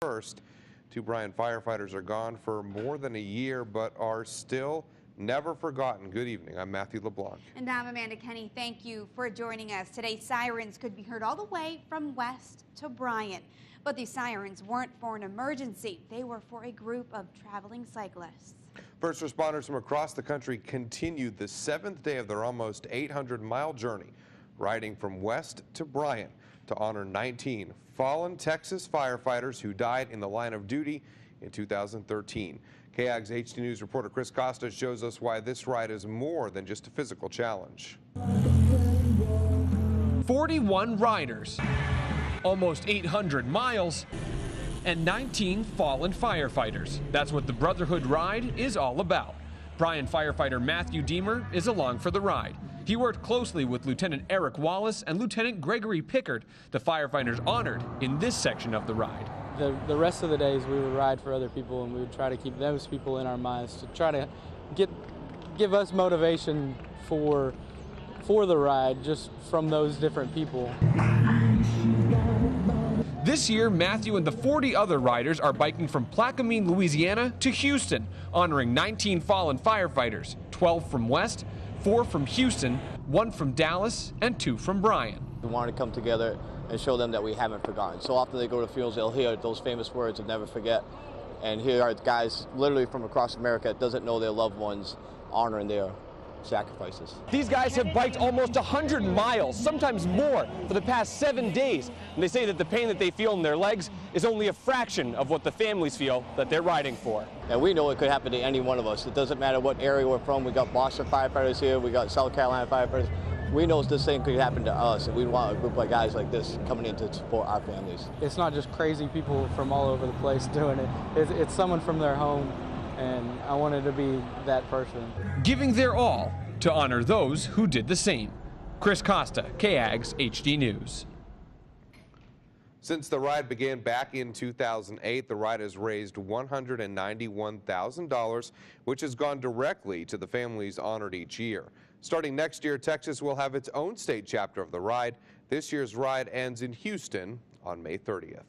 First, two Bryan firefighters are gone for more than a year, but are still never forgotten. Good evening. I'm Matthew LeBlanc. And I'm Amanda Kenny. Thank you for joining us. Today, sirens could be heard all the way from West to Bryan. But these sirens weren't for an emergency. They were for a group of traveling cyclists. First responders from across the country continued the seventh day of their almost 800-mile journey, riding from West to Bryan to honor 19 fallen Texas firefighters who died in the line of duty in 2013. KAGS HD News reporter Chris Costa shows us why this ride is more than just a physical challenge. 41 riders, almost 800 miles, and 19 fallen firefighters. That's what the Brotherhood ride is all about. Bryan firefighter Matthew Deemer is along for the ride. He worked closely with Lieutenant Eric Wallace and Lieutenant Gregory Pickard, the firefighters honored in this section of the ride. The rest of the days we would ride for other people, and we would try to keep those people in our minds to try to give us motivation for the ride just from those different people. This year, Matthew and the 40 other riders are biking from Plaquemine, Louisiana to Houston, honoring 19 fallen firefighters, 12 from West, 4 from Houston, 1 from Dallas, and 2 from Bryan. We wanted to come together and show them that we haven't forgotten. So often they go to funerals, they'll hear those famous words of never forget. And here are guys literally from across America that doesn't know their loved ones honoring their sacrifices. These guys have biked almost 100 miles, sometimes more, for the past 7 days. And they say that the pain that they feel in their legs is only a fraction of what the families feel that they're riding for. And we know it could happen to any one of us. It doesn't matter what area we're from. We got Boston firefighters here, we got South Carolina firefighters. We know this thing could happen to us, and we want a group of guys like this coming in to support our families. It's not just crazy people from all over the place doing it. It's someone from their home, and I wanted to be that person. Giving their all to honor those who did the same. Chris Costa, KAGS HD News. Since the ride began back in 2008, the ride has raised $191,000, which has gone directly to the families honored each year. Starting next year, Texas will have its own state chapter of the ride. This year's ride ends in Houston on May 30th.